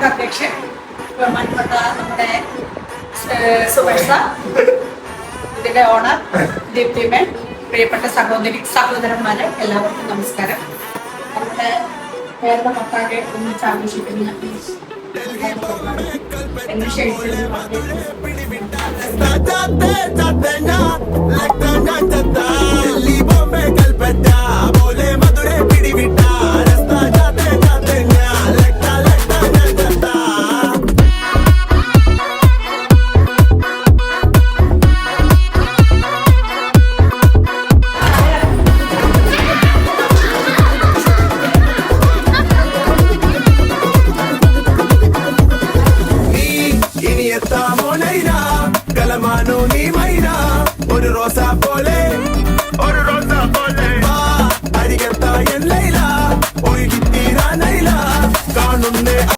നമുക്ക് അധ്യക്ഷൻ ബഹുമാനപ്പെട്ട നമ്മുടെ സുമേഷ, ഇതിന്റെ ഓണർ ദീപ്തിമേൻ, പ്രിയപ്പെട്ട സഹോദരന്മാരെ എല്ലാവർക്കും നമസ്കാരം. നമ്മുടെ കേരള മൊട്ടാകെ ഒന്നിച്ച് ആഘോഷിക്കുന്ന എന്നെ ക്ഷണിച്ചതിന് ഒരു റോസാ പോലെ